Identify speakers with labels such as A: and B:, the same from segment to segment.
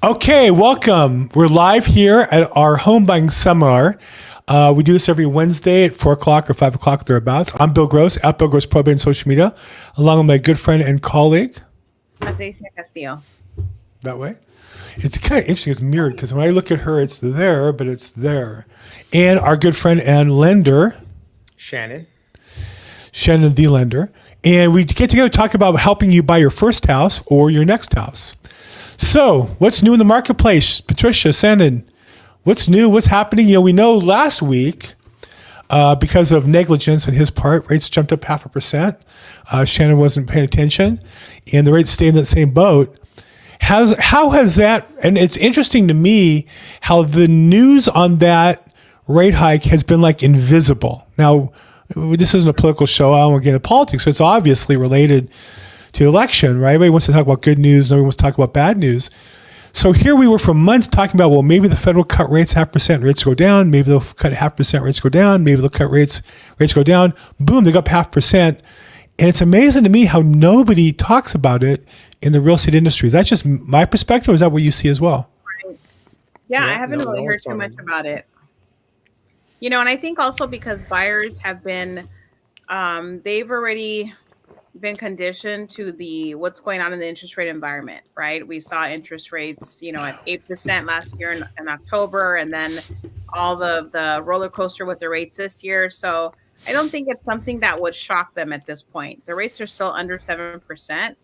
A: Okay, welcome. We're live here at our home buying seminar. We do this every Wednesday at 4 o'clock or 5 o'clock thereabouts. I'm Bill Gross, at Bill Gross Probate and social media, along with my good friend and colleague.
B: Patricia.Castillo.
A: That way. It's kind of interesting. It's mirrored because when I look at her, it's there, but it's there. And our good friend and lender,
C: Shannon
A: the lender. And we get together to talk about helping you buy your first house or your next house. So, what's new in the marketplace? Patricia, Shannon, what's new? What's happening? We know last week, because of negligence on his part, rates jumped up 0.5%. Shannon wasn't paying attention, and the rates stayed in that same boat. How has that, and it's interesting to me how the news on that rate hike has been like invisible. Now, this isn't a political show. I don't want to get into politics, so it's obviously related to the election, right? Everybody wants to talk about good news. Nobody wants to talk about bad news. So here we were for months talking about, well, maybe the federal cut rates 0.5%, rates go down. Maybe they'll cut 0.5%, rates go down. Maybe they'll cut rates go down. Boom, they got 0.5%. And it's amazing to me how nobody talks about it in the real estate industry. Is that just my perspective, or is that what you see as well?
B: Right. Yeah, I haven't really heard too much about it. And I think also because buyers have been, they've already been conditioned to what's going on in the interest rate environment, right? We saw interest rates, at 8% last year in October, and then all the roller coaster with the rates this year. So I don't think it's something that would shock them at this point. The rates are still under 7%,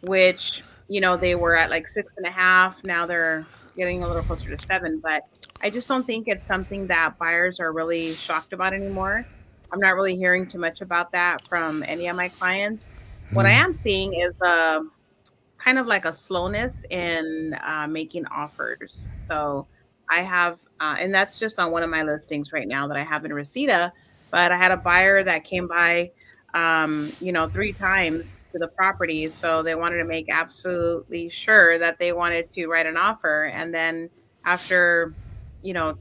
B: which, they were at like 6.5. Now they're getting a little closer to 7, but I just don't think it's something that buyers are really shocked about anymore. I'm not really hearing too much about that from any of my clients. What I am seeing is kind of like a slowness in making offers. So I have, and that's just on one of my listings right now that I have in Reseda, but I had a buyer that came by, 3 times to the property. So they wanted to make absolutely sure that they wanted to write an offer. And then after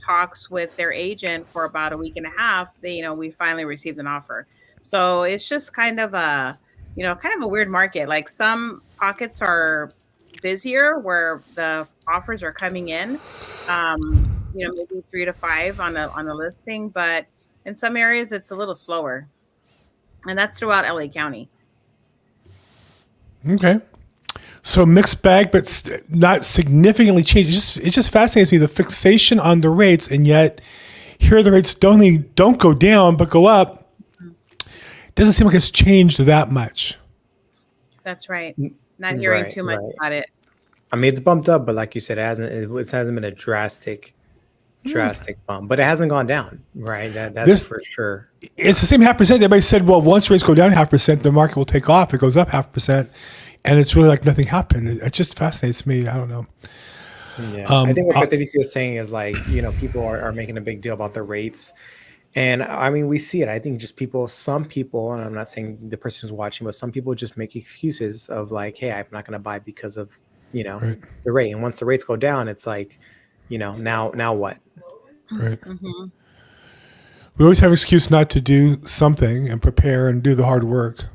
B: talks with their agent for about a week and a half, we finally received an offer. So it's just kind of a weird market. Like some pockets are busier where the offers are coming in, maybe 3 to 5 on a listing, but in some areas it's a little slower, and that's throughout LA County.
A: Okay. So mixed bag, but not significantly changed. It just fascinates me, the fixation on the rates, and yet here the rates don't go down but go up. It doesn't seem like it's changed that much.
B: That's right. Not hearing too much about it.
C: I mean, it's bumped up, but like you said, it hasn't been a drastic bump, but it hasn't gone down, right? That's for sure.
A: It's the same 0.5%. Everybody said, well, once rates go down 0.5%, the market will take off. It goes up 0.5%. And it's really like nothing happened. It just fascinates me. I don't know.
C: Yeah, I think what Patricia is saying is like, people are making a big deal about the rates. And I mean, we see it. I think just some people, and I'm not saying the person who's watching, but some people just make excuses of like, hey, I'm not going to buy because of,
A: right.
C: the rate. And once the rates go down, it's like, now what?
A: Right. Mm-hmm. We always have an excuse not to do something and prepare and do the hard work.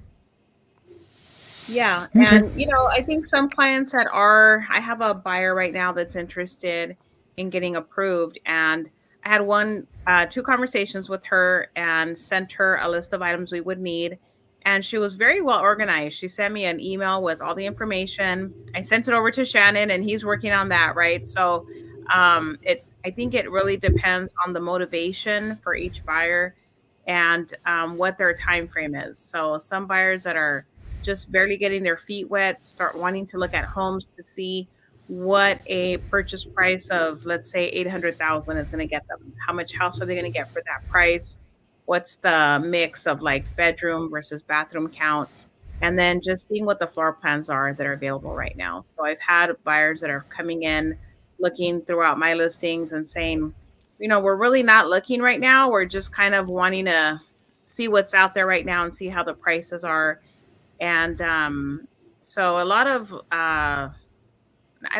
B: Yeah. Okay. And, I think some clients I have a buyer right now that's interested in getting approved. And I had 2 conversations with her and sent her a list of items we would need. And she was very well organized. She sent me an email with all the information. I sent it over to Shannon, and he's working on that. Right. So I think it really depends on the motivation for each buyer and what their time frame is. So some buyers that are just barely getting their feet wet start wanting to look at homes to see what a purchase price of, let's say, $800,000 is going to get them. How much house are they going to get for that price? What's the mix of like bedroom versus bathroom count? And then just seeing what the floor plans are that are available right now. So I've had buyers that are coming in, looking throughout my listings and saying, we're really not looking right now. We're just kind of wanting to see what's out there right now and see how the prices are. And so a lot of, I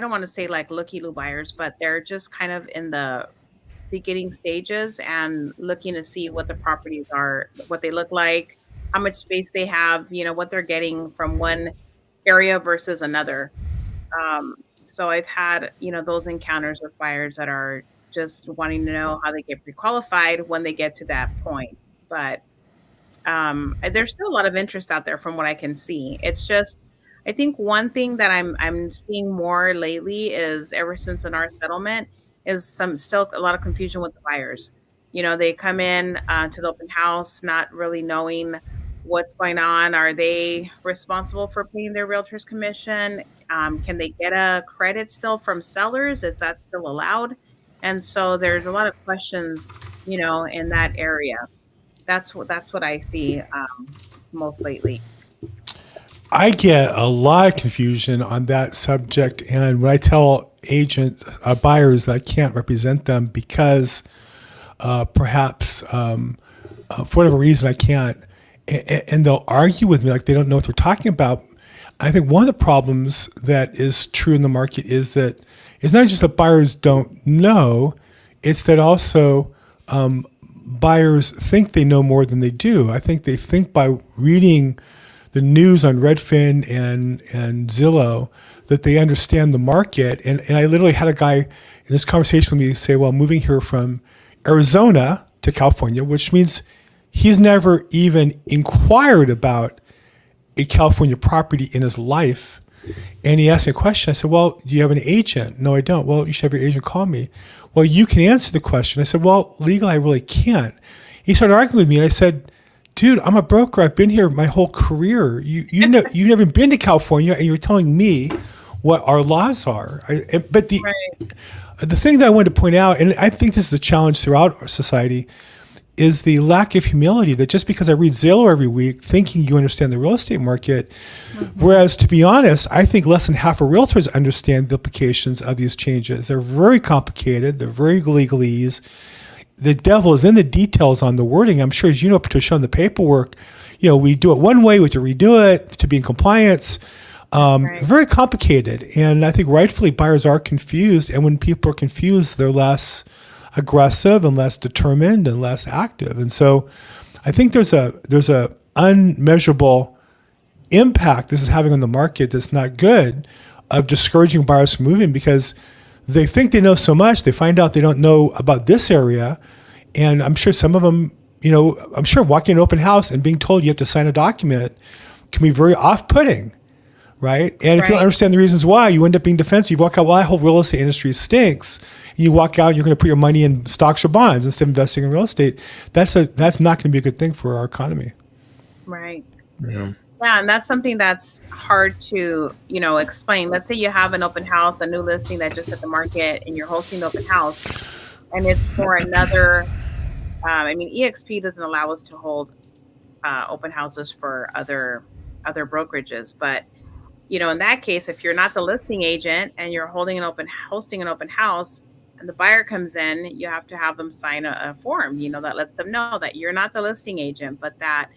B: don't want to say like looky-loo buyers, but they're just kind of in the beginning stages and looking to see what the properties are, what they look like, how much space they have, what they're getting from one area versus another. So I've had, those encounters with buyers that are just wanting to know how they get pre-qualified when they get to that point. But there's still a lot of interest out there from what I can see. It's just, I think one thing that I'm seeing more lately is, ever since the NAR settlement, is still a lot of confusion with the buyers. They come in to the open house not really knowing what's going on. Are they responsible for paying their realtor's commission? Can they get a credit still from sellers? Is that still allowed? And so there's a lot of questions, in that area. That's what I see most lately.
A: I get a lot of confusion on that subject, and when I tell buyers that I can't represent them because perhaps for whatever reason I can't, and they'll argue with me like they don't know what they're talking about. I think one of the problems that is true in the market is that it's not just that buyers don't know, it's that also buyers think they know more than they do. I think they think by reading the news on Redfin and Zillow that they understand the market. And I literally had a guy in this conversation with me say, well, moving here from Arizona to California, which means he's never even inquired about a California property in his life. And he asked me a question. I said, well, do you have an agent? No, I don't. Well, you should have your agent call me. Well, you can answer the question. I said, well, legally, I really can't. He started arguing with me, and I said, dude, I'm a broker. I've been here my whole career. You've never been to California, and you're telling me what our laws are. But the thing that I wanted to point out, and I think this is the challenge throughout our society, is the lack of humility that just because I read Zillow every week thinking you understand the real estate market, whereas to be honest, I think less than half of realtors understand the implications of these changes. They're very complicated. They're very legalese. The devil is in the details on the wording. I'm sure, as you know, Patricia, on the paperwork, we do it one way, we have to redo it to be in compliance. Very complicated. And I think rightfully buyers are confused. And when people are confused, they're less aggressive and less determined and less active. And so I think there's a unmeasurable impact this is having on the market that's not good, of discouraging buyers from moving because they think they know so much. They find out they don't know about this area. And I'm sure some of them, I'm sure walking an open house and being told you have to sign a document can be very off-putting, right? And if you don't understand the reasons why, you end up being defensive. You walk out, well, that whole real estate industry stinks. And you walk out and you're going to put your money in stocks or bonds instead of investing in real estate. That's not going to be a good thing for our economy.
B: Right.
C: Yeah.
B: Yeah, and that's something that's hard to, explain. Let's say you have an open house, a new listing that just hit the market, and you're hosting the open house, and it's for another. EXP doesn't allow us to hold open houses for other brokerages, but in that case, if you're not the listing agent and you're hosting an open house, and the buyer comes in, you have to have them sign a form, that lets them know that you're not the listing agent, but that.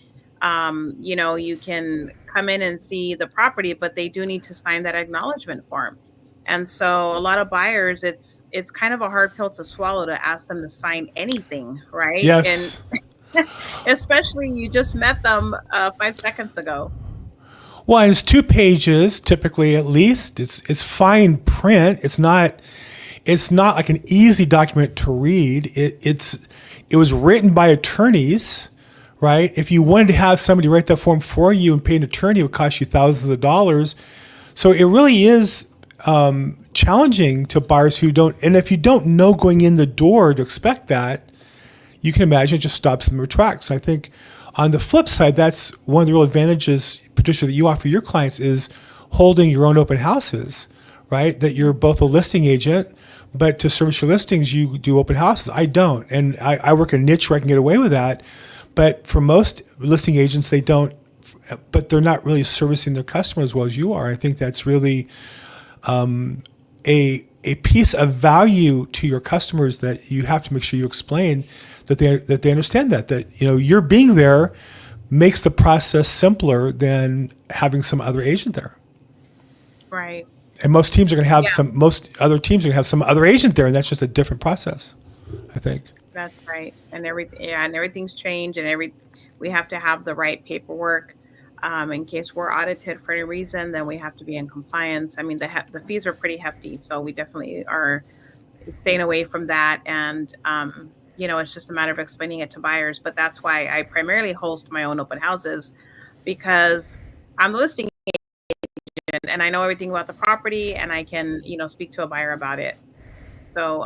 B: You can come in and see the property, but they do need to sign that acknowledgement form. And so a lot of buyers, it's kind of a hard pill to swallow to ask them to sign anything, right?
A: Yes.
B: And especially you just met them 5 seconds ago.
A: Well, and it's 2 pages, typically at least. It's fine print. It's not like an easy document to read. It was written by attorneys. Right? If you wanted to have somebody write that form for you and pay an attorney, it would cost you thousands of dollars. So it really is challenging to buyers who don't. And if you don't know going in the door to expect that, you can imagine it just stops them in their tracks. I think on the flip side, that's one of the real advantages, Patricia, that you offer your clients is holding your own open houses, right? That you're both a listing agent, but to service your listings, you do open houses. I don't. And I work a niche where I can get away with that. But for most listing agents, they don't, but they're not really servicing their customers as well as you are. I think that's really a piece of value to your customers that you have to make sure you explain that they understand that you're being there makes the process simpler than having some other agent there.
B: Right.
A: And most teams are going to have most other teams are going to have some other agent there, and that's just a different process, I think.
B: That's right. And everything's changed, and we have to have the right paperwork. In case we're audited for any reason, then we have to be in compliance. I mean, the fees are pretty hefty, so we definitely are staying away from that. And it's just a matter of explaining it to buyers. But that's why I primarily host my own open houses, because I'm the listing agent and I know everything about the property, and I can speak to a buyer about it. So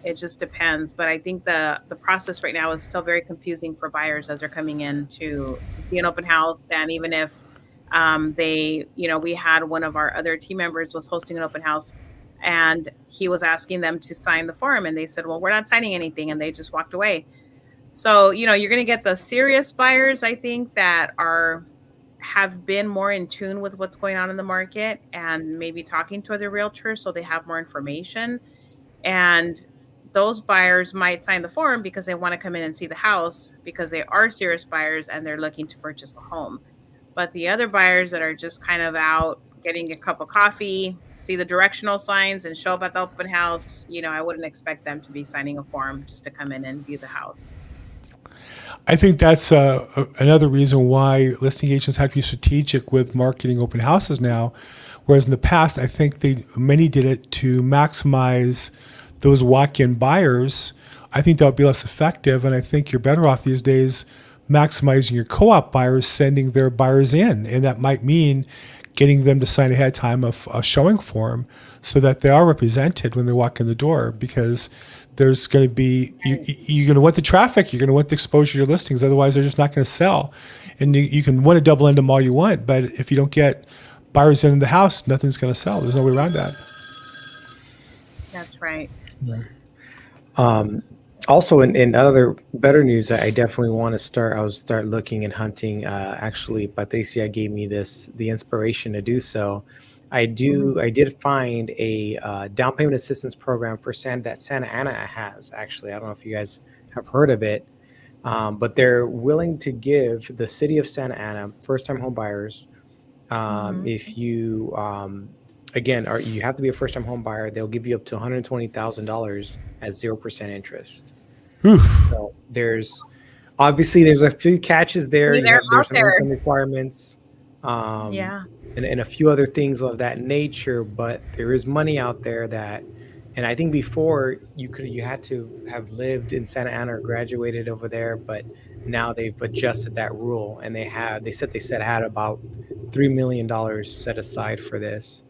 B: it just depends. But I think the process right now is still very confusing for buyers as they're coming in to see an open house. And even if we had one of our other team members was hosting an open house, and he was asking them to sign the form, and they said, well, we're not signing anything, and they just walked away. So you're going to get the serious buyers, I think, that have been more in tune with what's going on in the market and maybe talking to other realtors so they have more information. And those buyers might sign the form because they want to come in and see the house, because they are serious buyers and they're looking to purchase a home. But the other buyers that are just kind of out getting a cup of coffee, see the directional signs, and show up at the open house, I wouldn't expect them to be signing a form just to come in and view the house.
A: I think that's another reason why listing agents have to be strategic with marketing open houses now. Whereas in the past, I think many did it to maximize those walk-in buyers. I think that would be less effective, and I think you're better off these days maximizing your co-op buyers, sending their buyers in, and that might mean getting them to sign ahead of time a showing form so that they are represented when they walk in the door, because there's going to be, you're going to want the traffic, you're going to want the exposure to your listings, otherwise they're just not going to sell. And you can want to double end them all you want, but if you don't get buyers in the house, nothing's going to sell. There's no way around that.
B: That's right.
C: Also, in other better news, I definitely want to start looking and hunting. Actually, Patricia gave me the inspiration to do so. I did find a down payment assistance program for that Santa Ana has. Actually, I don't know if you guys have heard of it, but they're willing to give the city of Santa Ana first-time home buyers. If you you have to be a first-time home buyer, they'll give you up to $120,000 at 0% interest. So there's a few catches there. There's some income requirements, and a few other things of that nature. But there is money out there and I think before you had to have lived in Santa Ana or graduated over there, but now they've adjusted that rule, and they had about $3 million set aside for this.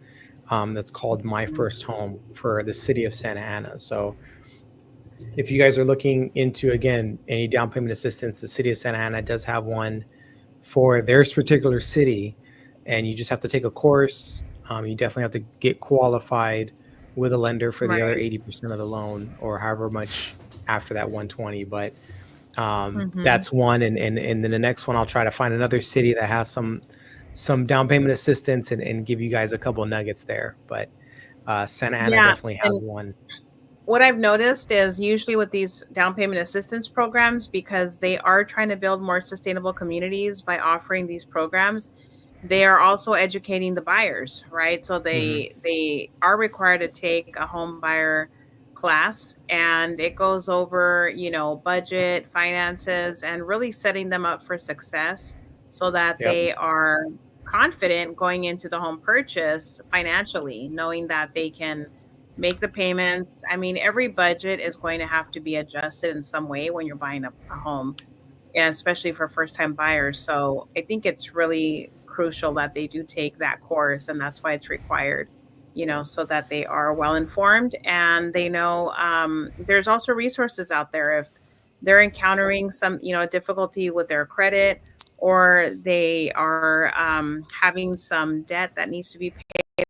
C: That's called My First Home for the city of Santa Ana. So if you guys are looking into, again, any down payment assistance, the city of Santa Ana does have one for their particular city, and you just have to take a course. You definitely have to get qualified with a lender for the other 80% of the loan, or however much after that 120. But that's one, and then the next one, I'll try to find another city that has some down payment assistance and give you guys a couple of nuggets there. But Santa Ana definitely has one.
B: What I've noticed is usually with these down payment assistance programs, because they are trying to build more sustainable communities by offering these programs, they are also educating the buyers, right? So they are required to take a home buyer class, and it goes over, budget, finances, and really setting them up for success so that they are confident going into the home purchase financially, knowing that they can make the payments. I mean, every budget is going to have to be adjusted in some way when you're buying a home, and especially for first-time buyers. So I think it's really crucial that they do take that course, and that's why it's required, so that they are well-informed and they know there's also resources out there if they're encountering some, difficulty with their credit, or they are having some debt that needs to be paid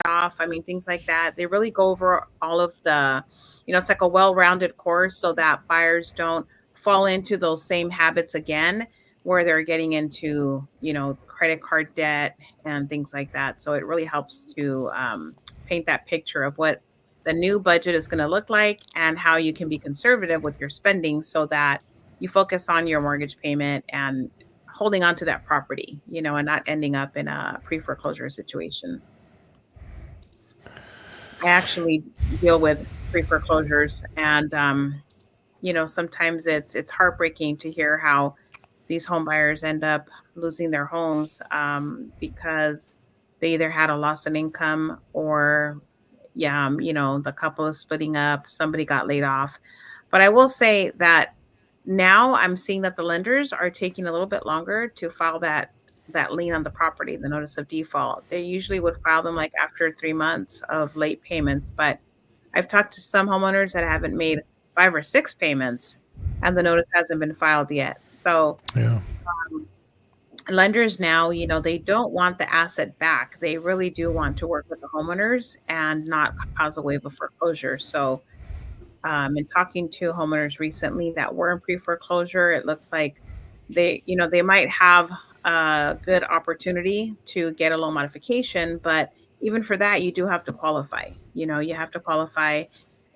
B: off. I mean, things like that. They really go over all of the, it's like a well-rounded course so that buyers don't fall into those same habits again, where they're getting into, credit card debt and things like that. So it really helps to paint that picture of what the new budget is going to look like and how you can be conservative with your spending so that you focus on your mortgage payment and holding on to that property, and not ending up in a pre-foreclosure situation. I actually deal with pre-foreclosures, and sometimes it's heartbreaking to hear how these home buyers end up losing their homes because they either had a loss in income or, the couple is splitting up, somebody got laid off. But I will say that now I'm seeing that the lenders are taking a little bit longer to file that lien on the property, the notice of default. They usually would file them like after 3 months of late payments, but I've talked to some homeowners that haven't made 5 or 6 payments and the notice hasn't been filed yet. So
A: Yeah.
B: lenders now, they don't want the asset back. They really do want to work with the homeowners and not cause a wave of foreclosure. So in talking to homeowners recently that were in pre-foreclosure, it looks like they might have a good opportunity to get a loan modification, but even for that, you do have to qualify. You have to qualify,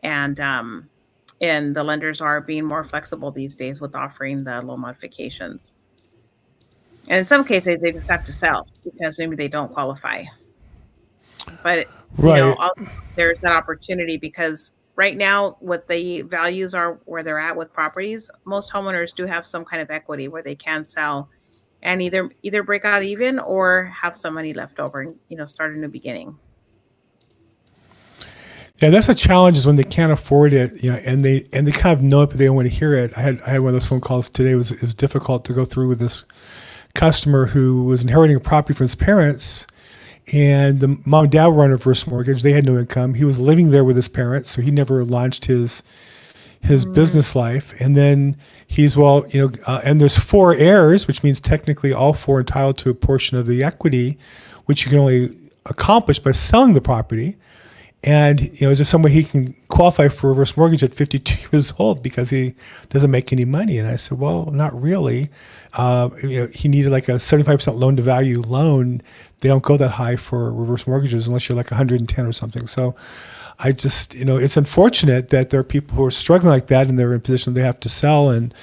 B: and the lenders are being more flexible these days with offering the loan modifications. And in some cases, they just have to sell because maybe they don't qualify. But
A: Right.
B: also there's that opportunity because right now, what the values are where they're at with properties, most homeowners do have some kind of equity where they can sell and either break out even or have some money left over and start a new beginning.
A: Yeah, that's a challenge is when they can't afford it, and they kind of know it, but they don't want to hear it. I had one of those phone calls today. It was difficult to go through with this customer who was inheriting a property from his parents, and the mom and dad were on a reverse mortgage. They had no income. He was living there with his parents, so he never launched his business life. And then he's and there's 4 heirs, which means technically all 4 entitled to a portion of the equity, which you can only accomplish by selling the property. And is there some way he can qualify for a reverse mortgage at 52 years old because he doesn't make any money? And I said, well, not really. He needed like a 75% loan to value loan. They don't go that high for reverse mortgages unless you're like 110 or something. So I just, it's unfortunate that there are people who are struggling like that and they're in a position they have to sell. And,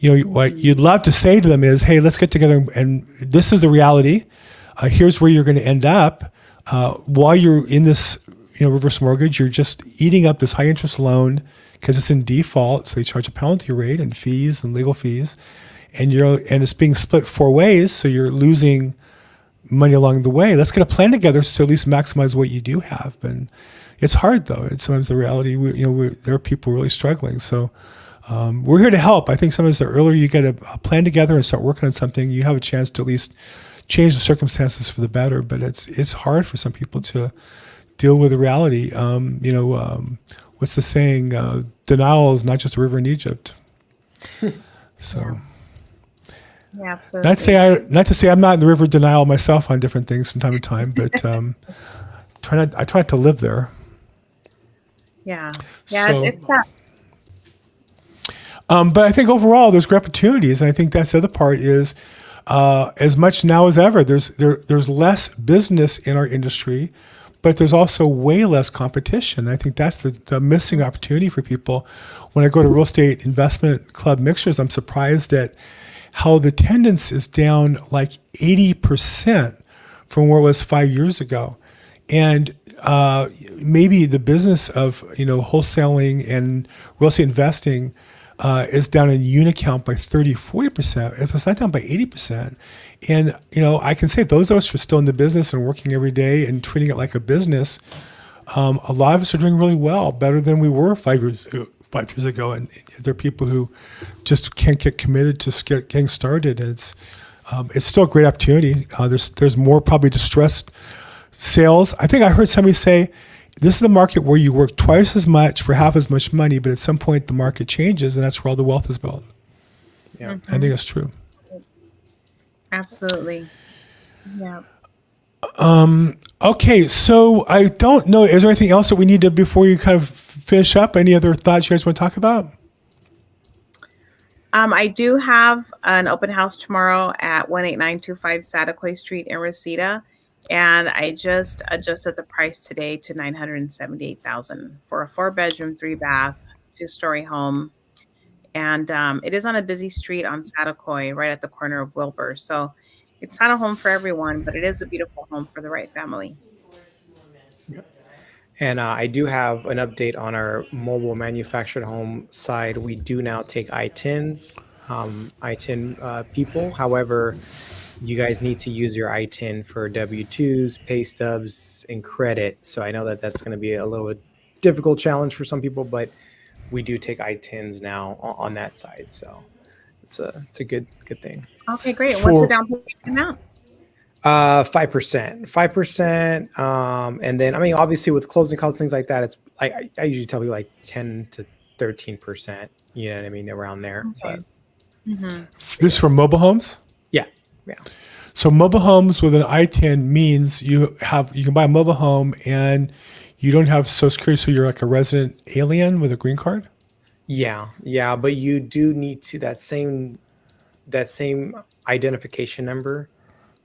A: what you'd love to say to them is, hey, let's get together and this is the reality. Here's where you're going to end up. While you're in this, reverse mortgage, you're just eating up this high interest loan because it's in default. So they charge a penalty rate and fees and legal fees, and it's being split 4 ways. So you're losing money along the way. Let's get a plan together to at least maximize what you do have. And it's hard though. It's sometimes the reality. There are people really struggling. So we're here to help. I think sometimes the earlier you get a plan together and start working on something, you have a chance to at least change the circumstances for the better. But it's hard for some people to deal with the reality. What's the saying? Denial is not just a river in Egypt. So,
B: yeah, absolutely.
A: Not to say I'm not in the river of denial myself on different things from time to time, but I try to live there.
B: Yeah,
A: So,
B: it's tough.
A: but I think overall there's great opportunities, and I think that's the other part is as much now as ever. There's less business in our industry. But there's also way less competition. I think that's the missing opportunity for people. When I go to Real Estate Investment Club mixers, I'm surprised at how the attendance is down like 80% from where it was 5 years ago. And maybe the business of wholesaling and real estate investing is down in unit count by 30-40%. It's not down by 80%. And, I can say those of us who are still in the business and working every day and treating it like a business, a lot of us are doing really well, better than we were 5 years ago. And there are people who just can't get committed to getting started. And it's still a great opportunity. There's more probably distressed sales. I think I heard somebody say, this is the market where you work twice as much for half as much money, but at some point the market changes, and that's where all the wealth is built.
C: Yeah,
A: I think it's true.
B: Absolutely. Yeah.
A: Okay, so I don't know. Is there anything else that we need to before you kind of finish up? Any other thoughts you guys want to talk about?
B: I do have an open house tomorrow at 18925 Sataquay Street in Reseda, and I just adjusted the price today to $978,000 for a 4-bedroom, 3-bath, 2-story home. And it is on a busy street on Sataquay, right at the corner of Wilbur. So it's not a home for everyone, but it is a beautiful home for the right family.
C: And I do have an update on our mobile manufactured home side. We do now take I-10s. I-10 people. However, you guys need to use your I-10 for W-2s, pay stubs, and credit. So I know that that's going to be a little difficult challenge for some people, but we do take I-10s now on that side. So it's a good thing.
B: Okay, great. What's the down payment amount?
C: 5%. And then, I mean, obviously with closing costs, things like that, it's I usually tell people like 10 to 13%, you know what I mean? Around there.
B: Okay.
C: But
A: This is for mobile homes?
C: Yeah.
A: So mobile homes with an I-10 means you can buy a mobile home and you don't have Social Security, so you're like a resident alien with a green card?
C: Yeah. But you do need to, that same identification number,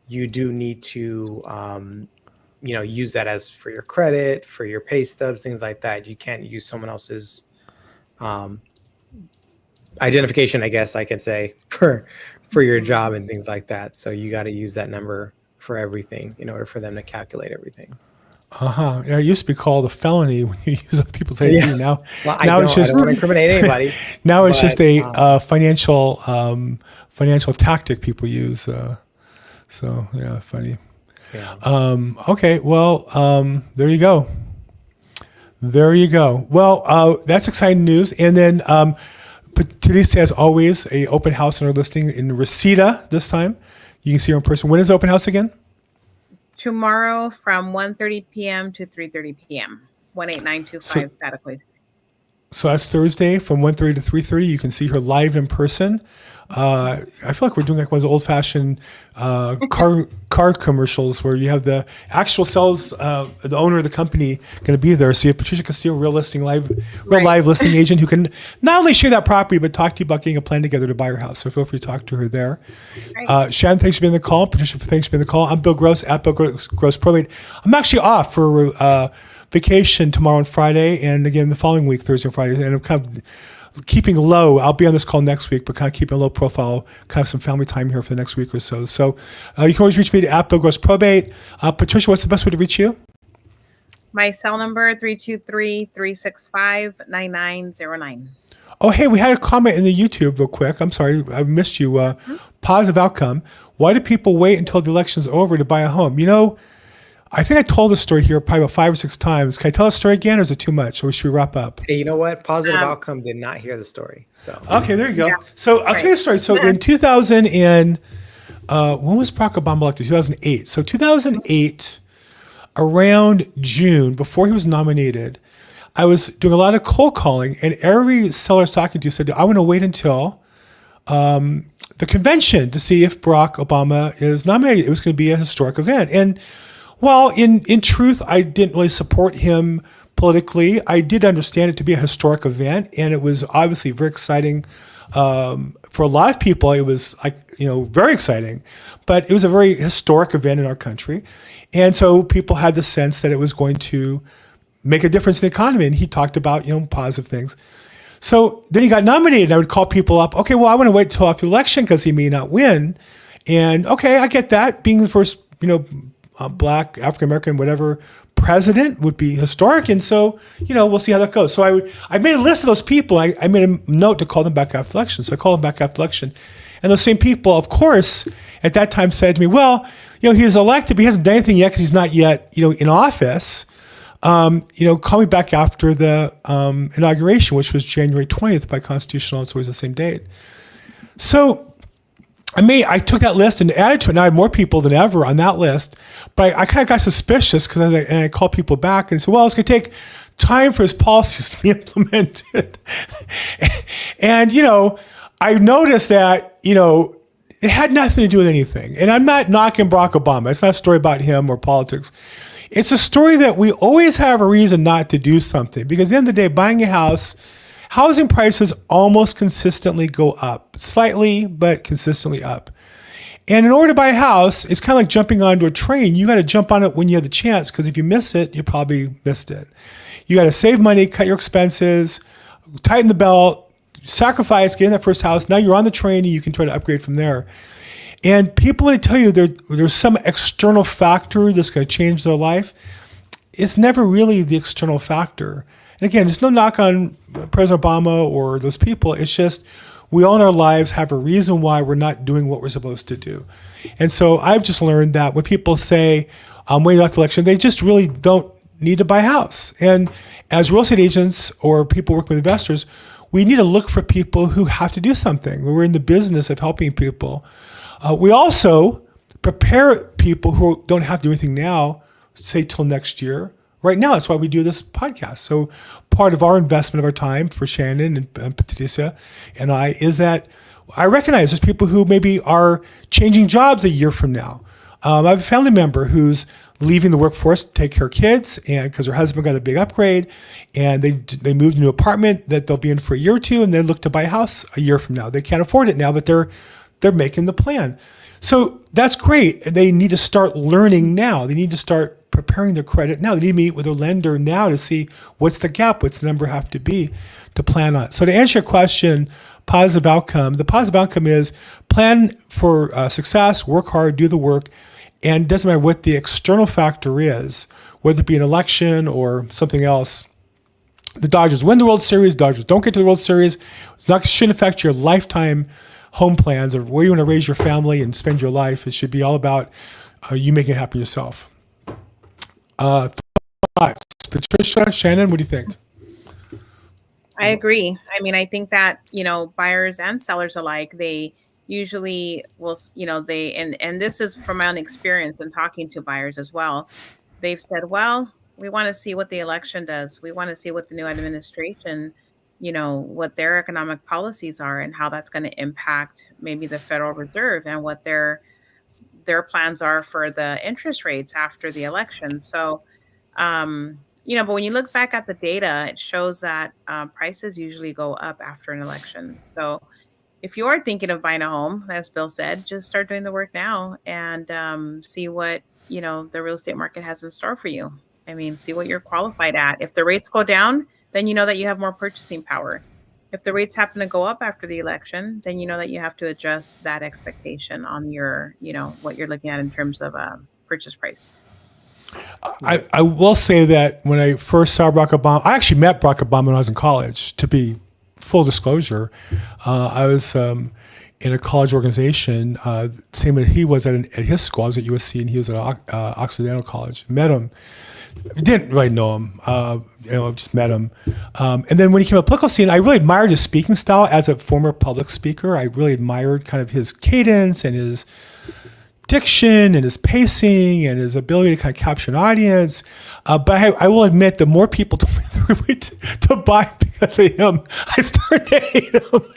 C: you do need to, use that as for your credit, for your pay stubs, things like that. You can't use someone else's identification, I guess I could say, for your job and things like that. So you got to use that number for everything in order for them to calculate everything.
A: Yeah, it used to be called a felony when you use other people's ID.
C: Yeah.
A: Now,
C: well,
A: now it's just
C: I don't want to incriminate anybody.
A: Now it's just a financial tactic people use. So yeah, funny.
C: Yeah.
A: Okay, well, there you go. Well, that's exciting news. And then Patricia, as always, a open house on our listing in Reseda this time. You can see her in person. When is the open house again?
B: Tomorrow from 1:30 p.m. to 3:30 p.m. 18925 Sataquay.
A: So that's Thursday from 1:30 to 3:30. You can see her live in person. I feel like we're doing like one of those old-fashioned car commercials where you have the actual sales, the owner of the company going to be there. So you have Patricia.Castillo, real live listing agent who can not only share that property but talk to you about getting a plan together to buy your house. So feel free to talk to her there. Shannon, thanks for being on the call. Patricia, thanks for being on the call. I'm Bill Gross at Bill Gross Probate. I'm actually off for vacation tomorrow and Friday, and again the following week, Thursday and Friday. And I'm kind of keeping low. I'll be on this call next week, but kind of keeping a low profile, kind of some family time here for the next week or so. So you can always reach me at Bill Gross Probate. Patricia, what's the best way to reach you?
B: My cell number, 323-365-9909.
A: Oh, hey, we had a comment in the YouTube real quick. I'm sorry, I missed you. Positive outcome. Why do people wait until the election's over to buy a home? You know, I think I told this story here probably about 5 or 6 times. Can I tell the story again, or is it too much? Or should we wrap up?
C: Hey, you know what? Positive outcome did not hear the story. So
A: okay, there you go.
B: Yeah.
A: So I'll tell you a story. So in 2000 and when was Barack Obama elected? 2008. So 2008, around June, before he was nominated, I was doing a lot of cold calling, and every seller I was talking to said, I want to wait until the convention to see if Barack Obama is nominated. It was going to be a historic event. And well, in truth, I didn't really support him politically. I did understand it to be a historic event, and it was obviously very exciting. For a lot of people, it was very exciting, but it was a very historic event in our country. And so people had the sense that it was going to make a difference in the economy. And he talked about, positive things. So then he got nominated, and I would call people up. Okay, well, I want to wait till after the election because he may not win. And okay, I get that. Being the first, Black, African-American, whatever president would be historic. And so, we'll see how that goes. So I made a list of those people. I made a note to call them back after the election. So I called them back after the election. And those same people, of course, at that time said to me, well, he's elected, but he hasn't done anything yet because he's not yet, in office. Call me back after the inauguration, which was January 20th by constitutional. It's always the same date. So I took that list and added to it. Now I had more people than ever on that list, but I kind of got suspicious because I called people back and said, well, it's going to take time for his policies to be implemented. And, I noticed that, it had nothing to do with anything. And I'm not knocking Barack Obama. It's not a story about him or politics. It's a story that we always have a reason not to do something, because at the end of the day, buying a house, housing prices almost consistently go up, slightly, but consistently up. And in order to buy a house, it's kind of like jumping onto a train. You got to jump on it when you have the chance, because if you miss it, you probably missed it. You got to save money, cut your expenses, tighten the belt, sacrifice, get in that first house. Now you're on the train and you can try to upgrade from there. And people want to tell you there's some external factor that's going to change their life. It's never really the external factor. And again, there's no knock on President Obama or those people. It's just we all in our lives have a reason why we're not doing what we're supposed to do. And so I've just learned that when people say, I'm waiting off the election, they just really don't need to buy a house. And as real estate agents or people working with investors, we need to look for people who have to do something. We're in the business of helping people. We also prepare people who don't have to do anything now, say till next year. Right now, that's why we do this podcast. So part of our investment of our time for Shannon and Patricia and I is that I recognize there's people who maybe are changing jobs a year from now. I have a family member who's leaving the workforce to take care of kids, and because her husband got a big upgrade, and they moved into an apartment that they'll be in for a year or two, and they look to buy a house a year from now. They can't afford it now, but they're making the plan. So that's great. They need to start learning now. They need to start preparing their credit now. They need to meet with a lender now to see what's the gap, what's the number have to be to plan on. So to answer your question, positive outcome, the positive outcome is plan for success, work hard, do the work, and it doesn't matter what the external factor is, whether it be an election or something else. The Dodgers win the World Series, Dodgers don't get to the World Series. Shouldn't affect your lifetime home plans or where you want to raise your family and spend your life. It should be all about you making it happen yourself. Thoughts? Patricia, Shannon, what do you think?
B: I agree. I mean, I think that, buyers and sellers alike, they usually will, and this is from my own experience and talking to buyers as well. They've said, well, we want to see what the election does. We want to see what the new administration, what their economic policies are and how that's going to impact maybe the Federal Reserve and what their plans are for the interest rates after the election. So, but when you look back at the data, it shows that prices usually go up after an election. So if you are thinking of buying a home, as Bill said, just start doing the work now and see what, the real estate market has in store for you. I mean, see what you're qualified at. If the rates go down, then you know that you have more purchasing power. If the rates happen to go up after the election, then you know that you have to adjust that expectation on your, what you're looking at in terms of purchase price.
A: I will say that when I first saw Barack Obama, I actually met Barack Obama when I was in college, to be full disclosure. I was in a college organization, same as he was at his school. I was at USC and he was at Occidental College. Met him. Didn't really know him, just met him. And then when he came to the political scene, I really admired his speaking style as a former public speaker. I really admired kind of his cadence and his diction and his pacing and his ability to kind of capture an audience. But I will admit, the more people told me they were going to buy because of him, I started to hate him.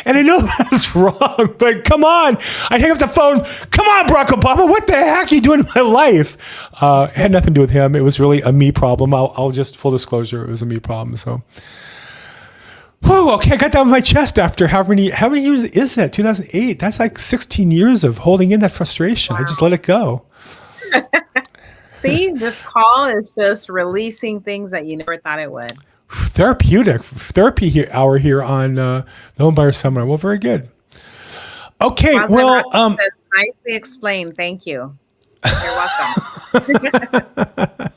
A: And I know that's wrong, but come on. I'd hang up the phone. Come on, Barack Obama. What the heck are you doing in my life? It had nothing to do with him. It was really a me problem. I'll just, full disclosure, it was a me problem. So, whew, okay, I got that on my chest after how many years is that? 2008. That's like 16 years of holding in that frustration. Wow. I just let it go.
B: See, this call is just releasing things that you never thought it would.
A: Therapy hour here on the Home Buyer Seminar. Well, very good. Okay, well,
B: that's nicely explained. Thank you. You're welcome.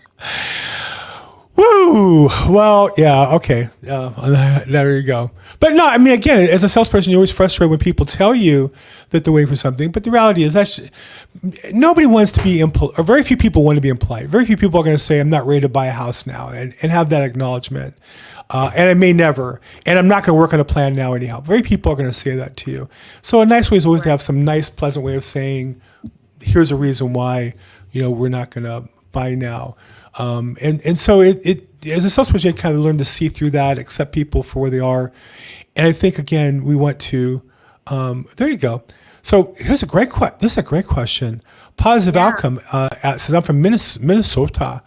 A: Woo! Well, yeah, okay. There you go. But no, I mean, again, as a salesperson, you're always frustrated when people tell you that they're waiting for something. But the reality is nobody wants to be impolite, or very few people want to be impolite. Very few people are going to say, I'm not ready to buy a house now, and have that acknowledgement. And I may never, and I'm not going to work on a plan now anyhow. Very people are going to say that to you. So a nice way is always to have some nice, pleasant way of saying, here's a reason why, we're not going to buy now. And so it as a salesperson, you kind of learn to see through that, accept people for where they are. And I think, again, we want to, there you go. So here's a great question. Positive outcome. Says I'm from Minnesota,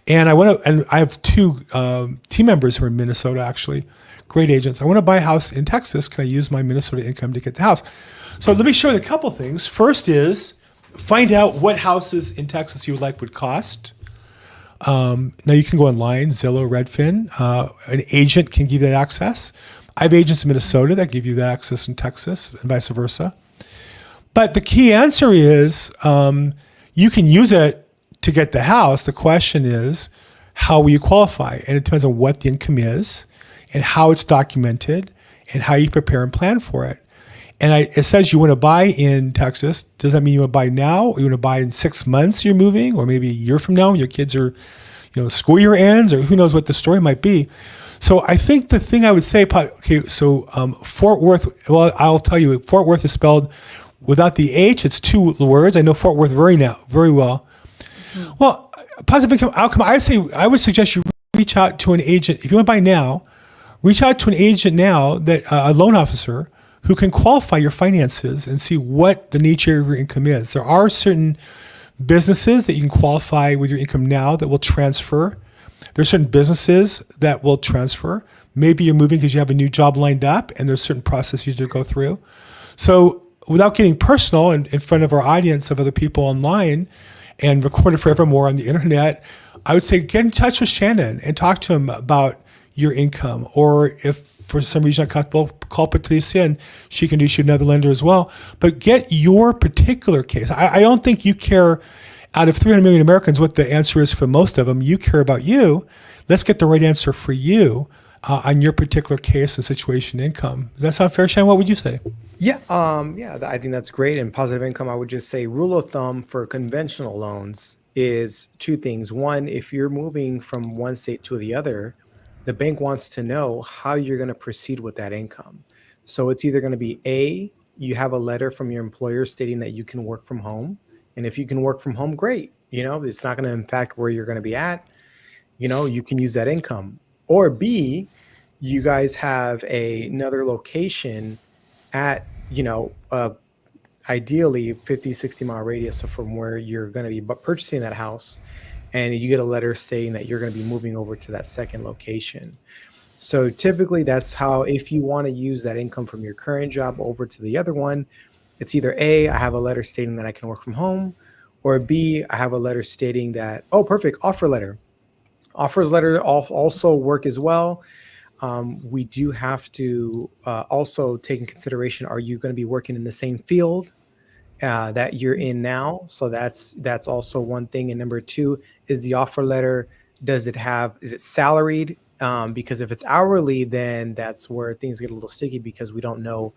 A: and I have two team members who are in Minnesota, actually, great agents. I want to buy a house in Texas. Can I use my Minnesota income to get the house? So let me show you a couple things. First is find out what houses in Texas you would cost. Now you can go online, Zillow, Redfin. An agent can give you that access. I have agents in Minnesota that give you that access in Texas and vice versa. But the key answer is you can use it to get the house. The question is, how will you qualify? And it depends on what the income is and how it's documented and how you prepare and plan for it. And it says you want to buy in Texas. Does that mean you want to buy now, or you want to buy in 6 months you're moving, or maybe a year from now when your kids are, school year ends, or who knows what the story might be. So I think the thing I would say, Fort Worth, well, I'll tell you, Fort Worth is spelled without the H. It's two words. I know Fort Worth very well. Mm-hmm. Well, positive income outcome, I would suggest you reach out to an agent. If you want to buy now, reach out to an agent now, that a loan officer who can qualify your finances and see what the nature of your income is. There are certain businesses that you can qualify with your income now that will transfer. There's certain businesses that will transfer. Maybe you're moving because you have a new job lined up and there's certain processes to go through. So without getting personal in front of our audience of other people online and recorded forevermore on the internet, I would say get in touch with Shannon and talk to him about your income. Or if for some reason not comfortable, call Patricia and she can issue another lender as well. But get your particular case. I don't think you care, out of 300 million Americans, what the answer is for most of them. You care about you. Let's get the right answer for you on your particular case and situation income. Does that sound fair, Shannon? What would you say?
C: Yeah, I think that's great. And positive income, I would just say rule of thumb for conventional loans is two things. One, if you're moving from one state to the other, the bank wants to know how you're going to proceed with that income. So it's either going to be A, you have a letter from your employer stating that you can work from home. And if you can work from home, great. It's not going to impact where you're going to be at. You can use that income. Or B, you guys have another location at, ideally 50, 60 mile radius from where you're going to be purchasing that house. And you get a letter stating that you're going to be moving over to that second location. So typically that's how, if you want to use that income from your current job over to the other one, it's either A, I have a letter stating that I can work from home, or B, I have a letter stating that, oh, perfect, offer letter. Offers letter also work as well. We do have to also take in consideration, are you going to be working in the same field that you're in now? So that's also one thing. And number two is the offer letter. Is it salaried? Because if it's hourly, then that's where things get a little sticky because we don't know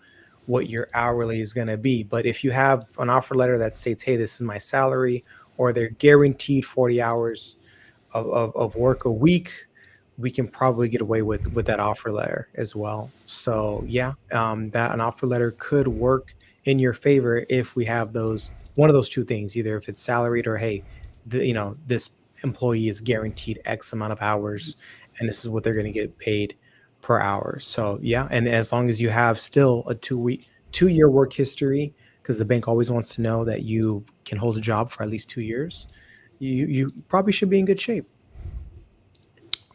C: what your hourly is going to be. But if you have an offer letter that states, hey, this is my salary, or they're guaranteed 40 hours of work a week, we can probably get away with that offer letter as well. So yeah, that an offer letter could work in your favor if we have one of those two things, either if it's salaried or, hey, this employee is guaranteed X amount of hours and this is what they're going to get paid per hour. So yeah, and as long as you have still a 2-year work history, because the bank always wants to know that you can hold a job for at least 2 years, you probably should be in good shape.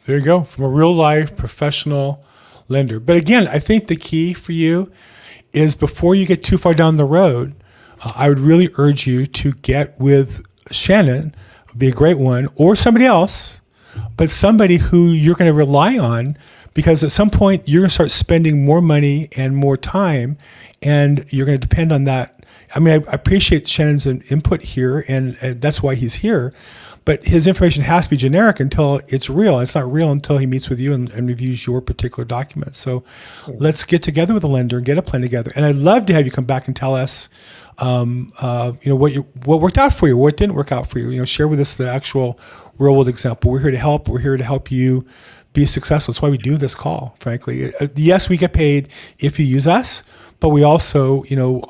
A: There you go, from a real life professional lender. But again, I think the key for you is before you get too far down the road, I would really urge you to get with Shannon, would be a great one, or somebody else, but somebody who you're going to rely on, because at some point you're going to start spending more money and more time, and you're going to depend on that. I mean, I appreciate Shannon's input here, and that's why he's here. But his information has to be generic until it's real. It's not real until he meets with you and reviews your particular document. So let's get together with a lender and get a plan together. And I'd love to have you come back and tell us, what worked out for you, what didn't work out for you. Share with us the actual real world example. We're here to help. We're here to help you be successful. That's why we do this call, frankly. Yes, we get paid if you use us, but we also,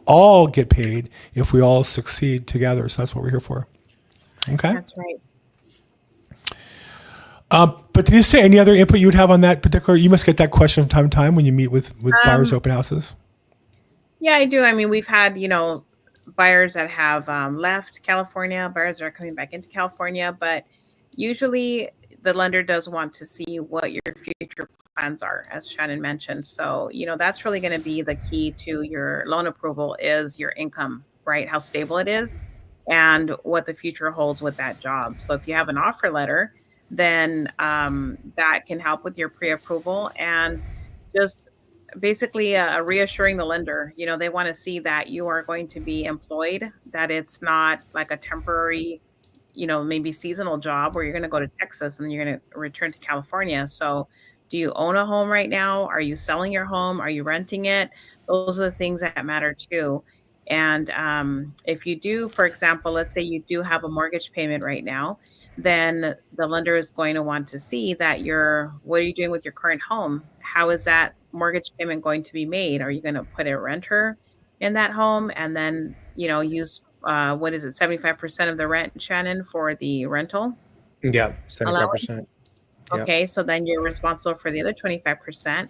A: all get paid if we all succeed together. So that's what we're here for. Okay.
B: That's right.
A: But did you say any other input you would have on that particular? You must get that question from time to time when you meet with buyers open houses.
B: Yeah, I do. I mean, we've had, buyers that have left California, buyers that are coming back into California, but usually the lender does want to see what your future plans are, as Shannon mentioned. So, that's really going to be the key to your loan approval is your income, right? How stable it is and what the future holds with that job. So if you have an offer letter, then that can help with your pre-approval and just basically reassuring the lender. They want to see that you are going to be employed, that it's not like a temporary, maybe seasonal job where you're going to go to Texas and then you're going to return to California. So Do you own a home right now? Are you selling your home? Are you renting it? Those are the things that matter too. And if you do, for example, let's say you do have a mortgage payment right now, then the lender is going to want to see that what are you doing with your current home? How is that mortgage payment going to be made? Are you going to put a renter in that home and then, use, what is it, 75% of the rent, Shannon, for the rental
C: Yeah,
B: allowance?
C: 75%.
B: Okay, so then you're responsible for the other 25%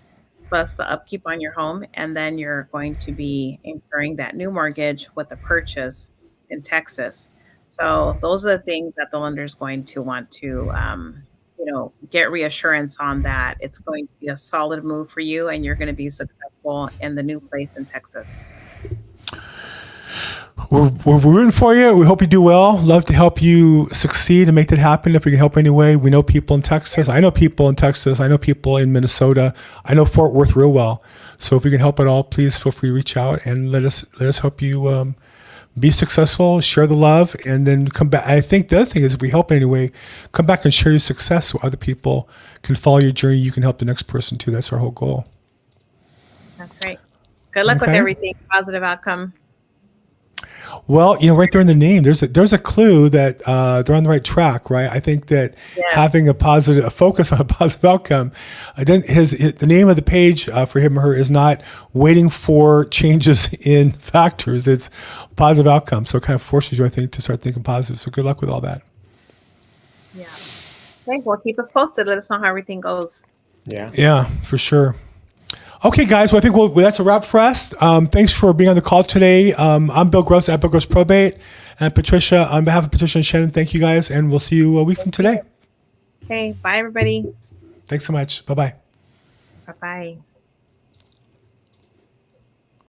B: plus the upkeep on your home, and then you're going to be incurring that new mortgage with the purchase in Texas. So those are the things that the lender is going to want to, get reassurance on, that it's going to be a solid move for you and you're going to be successful in the new place in Texas.
A: We're rooting for you. We hope you do well. Love to help you succeed and make that happen if we can help anyway. We know people in Texas. I know people in Texas. I know people in Minnesota. I know Fort Worth real well. So if we can help at all, please feel free to reach out and let us help you be successful, share the love, and then come back. I think the other thing is, if we help in any way, come back and share your success so other people can follow your journey. You can help the next person too. That's our whole goal.
B: That's right. Good luck with everything. Positive outcome.
A: Well, right there in the name, there's a clue that they're on the right track, right? I think that having a focus on a positive outcome, the name of the page for him or her is not waiting for changes in factors. It's positive outcome. So it kind of forces you, I think, to start thinking positive. So good luck with all that.
B: Yeah. Okay. Well, keep us posted. Let us know how everything goes.
C: Yeah.
A: Yeah, for sure. Okay, guys. Well, I think that's a wrap for us. Thanks for being on the call today. I'm Bill Gross at Bill Gross Probate, and Patricia. On behalf of Patricia and Shannon, thank you guys, and we'll see you a week from today.
B: Okay. Bye, everybody.
A: Thanks so much. Bye-bye.
B: Bye-bye.